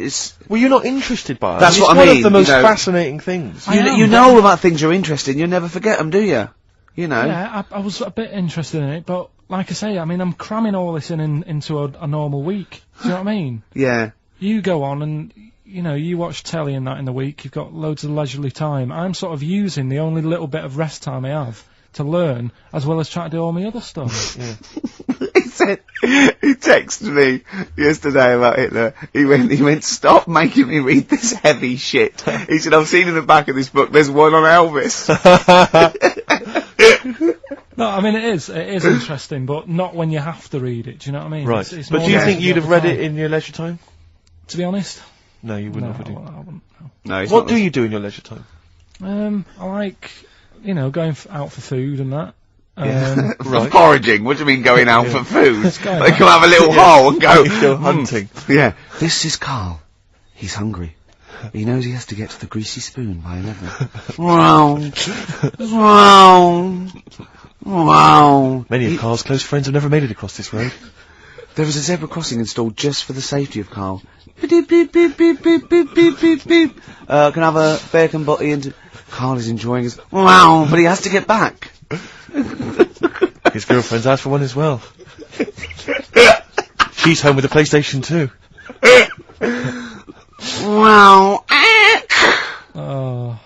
It's well, you're not interested by it. That's what I mean. mean. It's one of the most fascinating things. You know all about things you're interested in. You never forget them, do you? You know. Yeah, I was a bit interested in it, but like I say, I mean, I'm cramming all this into a normal week. Do you know what I mean? Yeah. You go on and, you watch telly and that in the week, you've got loads of leisurely time. I'm sort of using the only little bit of rest time I have to learn, as well as trying to do all my other stuff. Yeah. He texted me yesterday about Hitler. He went, stop making me read this heavy shit. He said, I've seen in the back of this book, there's one on Elvis. No, I mean, it is interesting, but not when you have to read it, do you know what I mean? Right. It's But more do you nice think to you'd get have the read time. it in your leisure time? To be honest? No, you wouldn't have, would you? I wouldn't. No, it's What not do you do in your leisure time? I like, going out for food and that. Right. Foraging. What do you mean going out for food? going They out. can have a little hole and go, Go hunting. Yeah. This is Carl. He's hungry. He knows he has to get to the greasy spoon by 11. Wow. Many of Carl's close friends have never made it across this road. There was a zebra crossing installed just for the safety of Carl. Beep, beep, beep, beep, beep, beep, beep, beep, beep. Can I have a bacon butty and... Carl is enjoying his... Wow, but he has to get back. His girlfriend's asked for one as well. She's home with a PlayStation 2. Wow. Oh.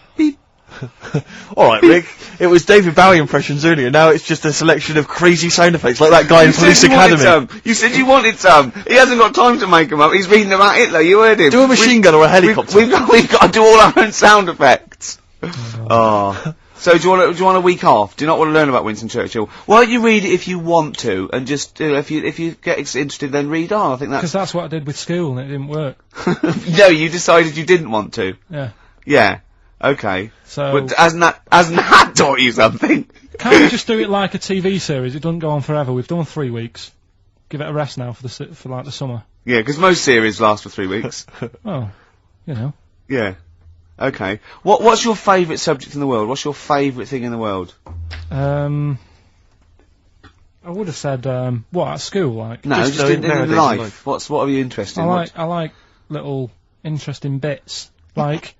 Alright, Rick. It was David Bowie impressions earlier. Now it's just a selection of crazy sound effects, like that guy in Police Academy. You said you wanted some. He hasn't got time to make them up. He's reading about Hitler. You heard him. Do a machine gun or a helicopter. We've got to do all our own sound effects. Oh. So do you want a week off? Do you not want to learn about Winston Churchill? Why don't you read it if you want to, and just if you get interested, then read on. I think Because that's what I did with school and it didn't work. No, you decided you didn't want to. Yeah. Yeah. Okay. So... But hasn't that taught you something? Can't we just do it like a TV series? It doesn't go on forever. We've done 3 weeks. Give it a rest now for the summer. Yeah, because most series last for 3 weeks. Oh, Yeah. Okay. What's your favourite subject in the world? What's your favourite thing in the world? I would have said what at school, like. No, just in life. What are you interested in? I like little interesting bits, like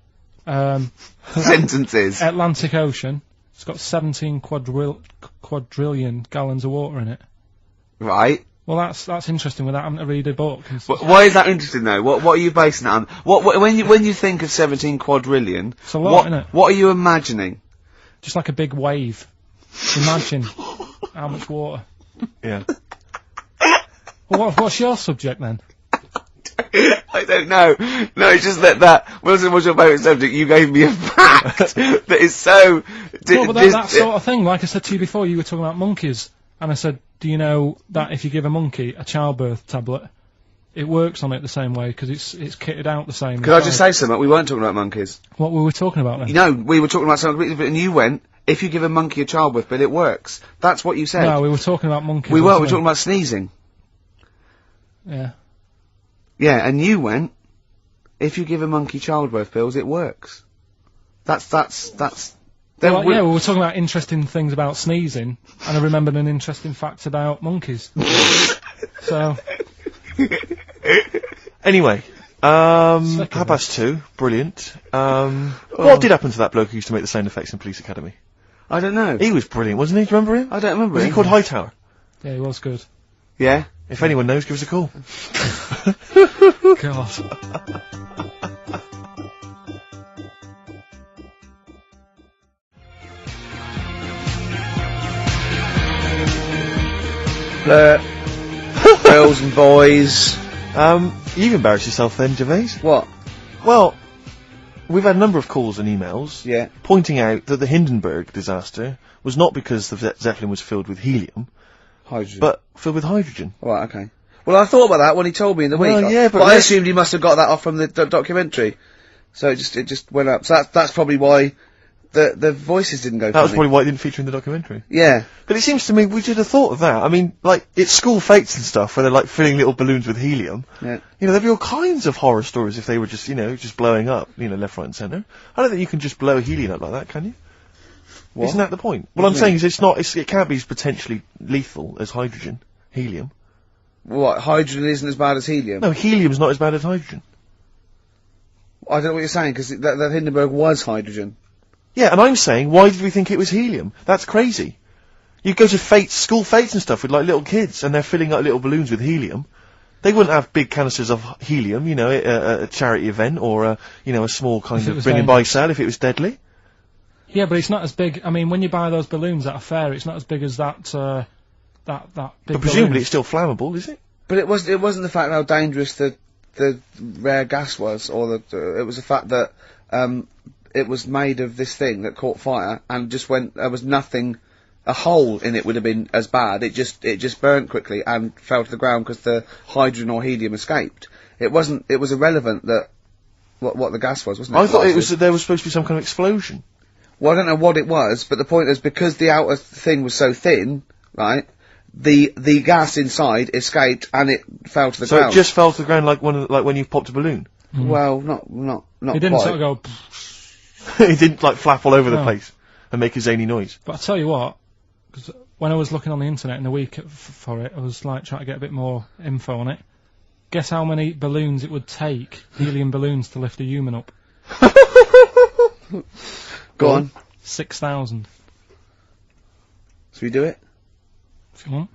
sentences. Atlantic Ocean. It's got 17 quadrillion gallons of water in it. Right. Well, that's interesting without having to read a book. Why is that interesting though? What are you basing that on? When you think of 17 quadrillion, it's a lot, isn't it? What are you imagining? Just like a big wave. Imagine how much water. Yeah. Well, what's your subject then? I don't know. No, it's just that Wilson was your favourite subject. You gave me a fact that is so... No, but that sort of thing. Like I said to you before, you were talking about monkeys. And I said, do you know that if you give a monkey a childbirth tablet, it works on it the same way, because it's kitted out the same. Could I just say something? We weren't talking about monkeys. What were we talking about then? You know, we were talking about something completely different, and you went, if you give a monkey a childbirth pill, it works. That's what you said. No, we were talking about monkeys. We were talking about sneezing. Yeah. Yeah, and you went, if you give a monkey childbirth pills, it works. That's... Well, yeah, we were talking about interesting things about sneezing, and I remembered an interesting fact about monkeys. So... Anyway, 2:30, brilliant. What did happen to that bloke who used to make the sound effects in Police Academy? I don't know. He was brilliant, wasn't he? Do you remember him? I don't remember Was him. he called Hightower? Yeah, he was good. Yeah? If anyone knows, give us a call. God. Girls and boys. You've embarrassed yourself then, Gervais. What? Well, we've had a number of calls and emails pointing out that the Hindenburg disaster was not because the Zeppelin was filled with helium, Hydrogen. but filled with hydrogen. Right, okay. Well, I thought about that when he told me in the week. Well, yeah, but I assumed he must have got that off from the documentary. So it just went up. So that's probably why the voices didn't go That was funny. probably why it didn't feature in the documentary. Yeah. But it seems to me we should have thought of that. I mean, like, it's school fates and stuff where they're like filling little balloons with helium. Yeah. You know, there'd be all kinds of horror stories if they were just, just blowing up, left, right and centre. I don't think you can just blow helium up like that, can you? What? Isn't that the point? What What I'm do you saying is it can't be as potentially lethal as hydrogen. Helium. What, hydrogen isn't as bad as helium? No, helium's not as bad as hydrogen. I don't know what you're saying, because that Hindenburg was hydrogen. Yeah, and I'm saying, why did we think it was helium? That's crazy. You go to school fates and stuff with like little kids, and they're filling up little balloons with helium. They wouldn't have big canisters of helium, at a charity event, or a small kind of bring and buy sale if it was deadly. Yeah, but it's not as big. I mean, when you buy those balloons at a fair, it's not as big as that big But presumably balloon. it's still flammable, is it? But it wasn't the fact how dangerous the rare gas was, or it was the fact that it was made of this thing that caught fire and just went. There was nothing a hole in it would have been as bad. It just burnt quickly and fell to the ground because the hydrogen or helium escaped. It was irrelevant that what the gas was, wasn't it? I thought it was that there was supposed to be some kind of explosion. Well, I don't know what it was, but the point is, because the outer thing was so thin, right, the gas inside escaped and it fell to the ground. So it just fell to the ground like when you popped a balloon? Well, not It didn't quite. sort of go... It didn't, like, flap all over the place and make a zany noise. But I tell you what, 'cause when I was looking on the internet in the week for it, I was like trying to get a bit more info on it. Guess how many balloons it would take, helium balloons, to lift a human up? Go on. 6,000. Should we do it? If you want.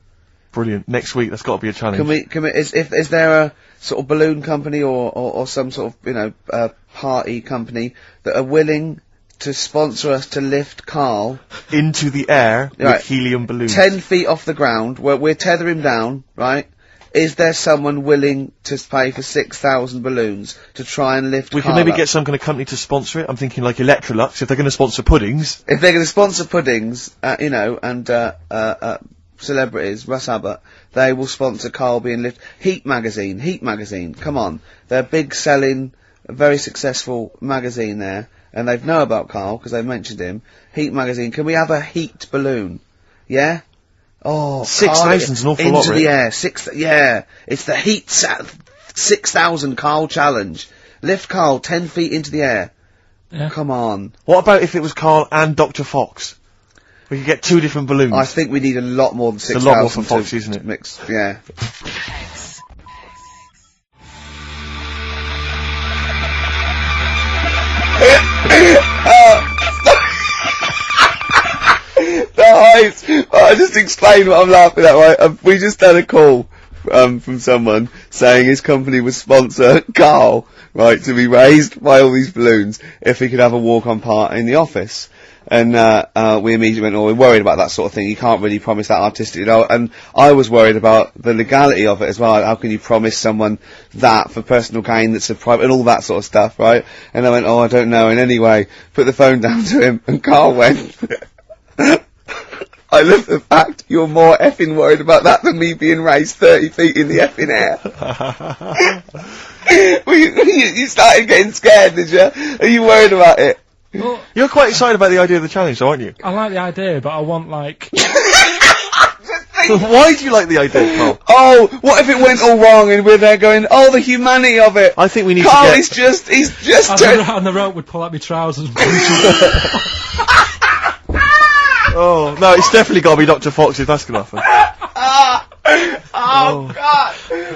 Brilliant. Next week, that's got to be a challenge. Can we, is there a sort of balloon company or some sort of, party company that are willing to sponsor us to lift Carl into the air Right. with helium balloons? 10 feet off the ground, where we're tether him down, right? Is there someone willing to pay for 6,000 balloons to try and lift We Carl can maybe up? get some kind of company to sponsor it. I'm thinking like Electrolux, if they're going to sponsor puddings. If they're going to sponsor puddings, and celebrities, Russ Abbott, they will sponsor Carl being lifted. Heat magazine, come on. They're big selling, very successful magazine there, and they know about Carl because they've mentioned him. Heat magazine, can we have a heat balloon? Yeah? Oh, 6,000's an awful lot, into really. the air, it's the heat 6,000 Carl challenge. Lift Carl 10 feet into the air. Yeah. Come on. What about if it was Carl and Dr. Fox? We could get 2 different balloons. I think we need a lot more than It's 6,000. a lot more for Fox, isn't it? Mix, yeah. I just explained what I'm laughing at, right? We just had a call from someone saying his company would sponsor Carl, right, to be raised by all these balloons if he could have a walk-on part in the office. And we immediately went, we're worried about that sort of thing. You can't really promise that artistically. And I was worried about the legality of it as well. How can you promise someone that for personal gain that's a private, and all that sort of stuff, right? And I went, I don't know. And anyway, put the phone down to him, and Carl went, I love the fact you're more effing worried about that than me being raised 30 feet in the effing air. You started getting scared, did you? Are you worried about it? Well, You're quite excited about the idea of the challenge, though, aren't you? I like the idea, but I want, like... Why do you like the idea, Carl? Oh, what if it went all wrong and we're there going, the humanity of it. I think we need Carl to is just, he's just and the rope would pull out my trousers and punch him. Oh, no, it's definitely got to be Dr. Fox if that's going to happen. God.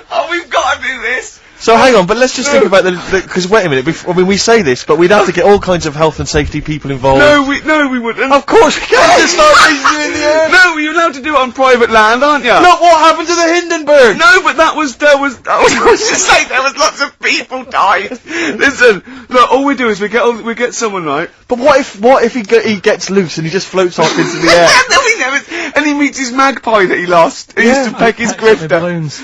Oh, we've got to do this. So hang on, but let's just think about because wait a minute, we say this, but we'd have to get all kinds of health and safety people involved. No, we wouldn't. Of course we can't just start raising you in the air. No, you're allowed to do it on private land, aren't you? Look what happened to the Hindenburg! No, but I was just saying there was lots of people died. Listen, look, all we do is we get someone, right? But what if he gets loose and he just floats off into the air? No, he never, and he meets his magpie that he lost. He used to peck his grifter. Balloons.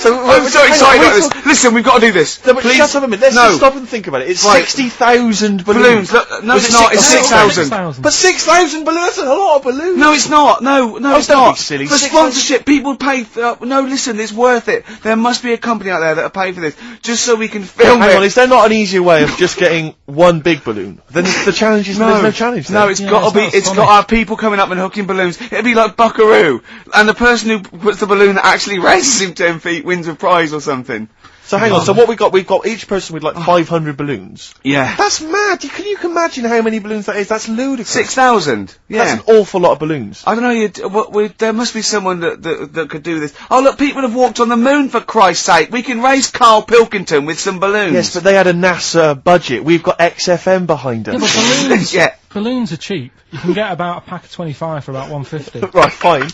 So, I'm so excited about this. Listen, we've got to do this. No, but Please. shut up a minute. Let's just stop and think about it. It's Right. 60,000 balloons. Look, no, Was it's it not. It's 6,000? 6,000. But 6,000 balloons, that's a lot of balloons. No, it's not. No, it's don't not. be silly. For 6,000 sponsorship, people pay for... no, listen, it's worth it. There must be a company out there that'll pay for this, just so we can film Hang on, it. is there not an easier way of just getting one big balloon? Then the challenge is there's no challenge there. No, it's got to be. It's got to have people coming up and hooking balloons. It'd be like Buckaroo, and the person who puts the balloon that actually raises him 10 feet wins a prize or something. So hang on, so what we've got each person with like 500 balloons. Yeah. That's mad. Can you imagine how many balloons that is? That's ludicrous. 6,000. Yeah. That's an awful lot of balloons. I don't know. There must be someone that could do this. Oh look, people have walked on the moon for Christ's sake. We can raise Carl Pilkington with some balloons. Yes, but they had a NASA budget. We've got XFM behind us. Yeah, but balloons, Yeah. balloons are cheap. You can get about a pack of 25 for about 150. Right, fine.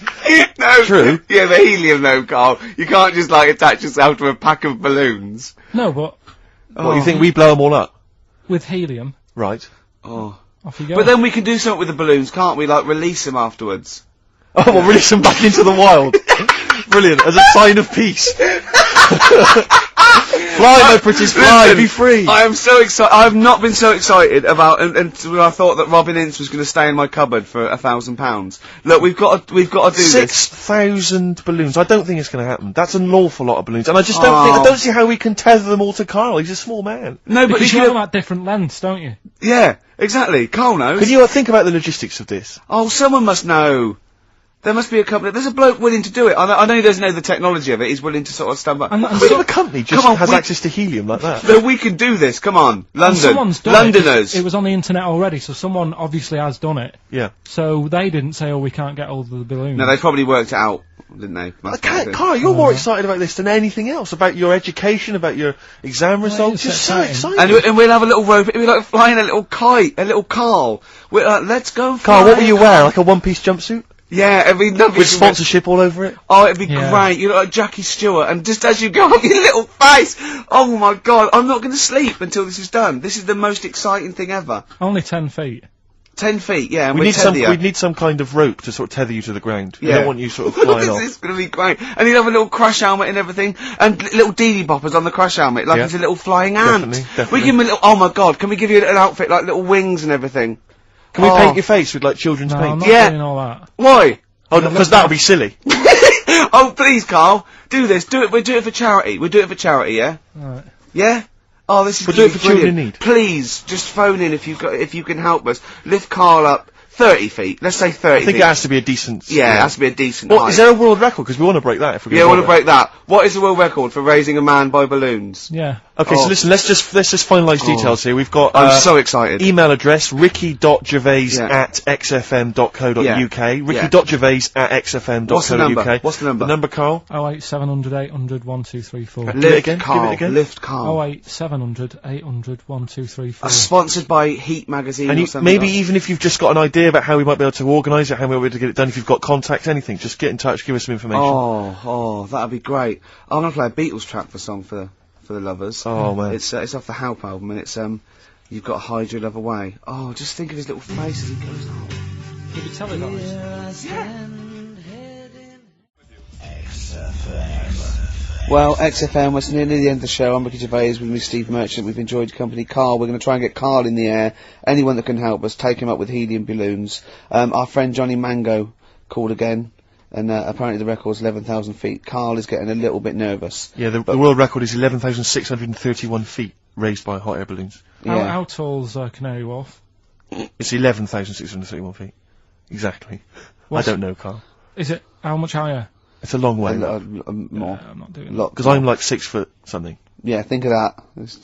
No. True. Yeah, the helium though, Carl. You can't just like attach yourself to a pack of balloons. No, but What, you think we blow them all up? with helium, Right. Oh. off you go. But then we can do something with the balloons, can't we? Like release them afterwards. Oh, we'll release them back into the wild. Brilliant, as a sign of peace. Fly, my pretties, fly, be free. I am so excited. I have not been so excited about, and when I thought that Robin Ince was going to stay in my cupboard for £1,000. Look, we've got to do this. 6,000 balloons. I don't think it's going to happen. That's an awful lot of balloons, and I just I don't see how we can tether them all to Carl. He's a small man. No, but Because you have them at different lengths, don't you? yeah, exactly. Carl knows. Can you think about the logistics of this? Oh, someone must know. There must be a company. There's a bloke willing to do it. I know he doesn't know the technology of it. He's willing to sort of stand back. And What sort of a company just Come on, has we- access to helium like that? No, we can do this. Come on, And London, someone's done Londoners. It was on the internet already, so someone obviously has done it. Yeah. So they didn't say, "Oh, we can't get hold of the balloon." No, they probably worked it out, didn't they? Carl, you're more excited about this than anything else. About your education, about your exam results. You're it's so exciting. excited. And we'll have a little rope. It'll be like flying a little kite, a little Carl. We're like, let's go. Carl, fly. what will you wear? Like a one-piece jumpsuit? Yeah, it'd be lovely. With sponsorship all over it? Oh, it'd be Yeah. great. You look like Jackie Stewart, and just as you go up your little face, oh my god, I'm not going to sleep until this is done. This is the most exciting thing ever. Only 10 feet. 10 feet, yeah, and We we'd need some. tether you. We need some kind of rope to sort of tether you to the ground. We Yeah. don't want you sort of flying off. This is going to be great. And you'll have a little crash helmet and everything, and little Dee boppers on the crash helmet, like Yeah. it's a little flying ant. Definitely. We give him a little, oh my god, can we give you an outfit like little wings and everything? Can we Oh. paint your face with like children's No, paint? I'm not Yeah. doing all that. Why? Oh, because that would be silly. Oh, please, Carl, do this. Do it. We'll do it for charity. We'll do it for charity, yeah? Alright. Yeah? Oh, this is We'll gonna do it be for children in brilliant. need. Please, just phone in if you can help us. Lift Carl up 30 feet. Let's say 30 I think feet. it has to be a decent. Yeah, it has to be a decent Well, height. is there a world record? Because we want to break that if we're Yeah, I going want to break that. What is the world record for raising a man by balloons? Yeah. Okay, Oh. so listen, let's just finalise details here. We've got I'm so excited. email address ricky.gervais Yeah. at xfm.co.uk. Yeah. Ricky.gervais at xfm.co.uk. What's the number? What's the number? The number, Carl? 08 700 800 1234. Give it Lift again, give Carl. it again. Lift Carl. 08 700 800 1234. Sponsored by Heat Magazine And or you, something. maybe like even if you've just got an idea about how we might be able to organise it, how we might be able to get it done, if you've got contacts, anything, just get in touch, give us some information. Oh, that'd be great. I'm gonna play a Beatles track for the lovers. Oh, man. It's off the Help album, and it's You've Got to Hide Your Love Away. Oh, just think of his little face as he goes. Oh. Could you tell it us? Well, XFM, we're nearly the end of the show. I'm Ricky Gervais with me, Steve Merchant. We've enjoyed your company. Carl, we're going to try and get Carl in the air. Anyone that can help us, take him up with helium balloons. Our friend Johnny Mango called again, and apparently the record's 11,000 feet. Carl is getting a little bit nervous. Yeah, the world record is 11,631 feet raised by hot air balloons. Yeah. How tall's Canary Wharf? It's 11,631 feet. Exactly. What's- I don't know, Carl. Is it how much higher? It's a long way. More. I'm not doing Lot. Because I'm like 6 foot something. Yeah, think of that.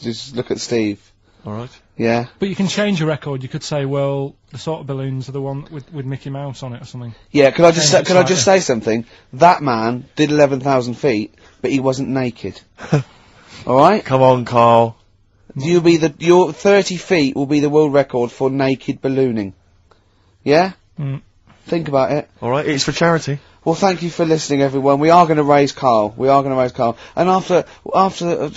Just look at Steve. Alright. Yeah. But you can change your record. You could say, well, the sort of balloons are the one with Mickey Mouse on it or something. Yeah, could I just Change it could I just slightly. say something? That man did 11,000 feet, but he wasn't naked. Alright? Come on, Carl. Your 30 feet will be the world record for naked ballooning. Yeah? Mm. Think about it. Alright, it's for charity. Well, thank you for listening, everyone. We are going to raise Carl. And after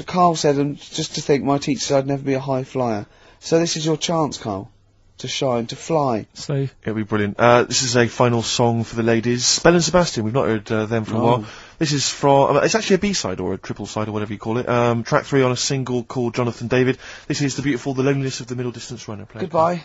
Carl said, and just to think, my teacher said I'd never be a high flyer. So this is your chance, Carl, to shine, to fly. Steve. It'll be brilliant. This is a final song for the ladies. Belle and Sebastian, we've not heard them for a while. This is from, it's actually a B-side or a triple side or whatever you call it. Track 3 on a single called Jonathan David. This is the beautiful The Loneliness of the Middle Distance Runner. Play it. Goodbye.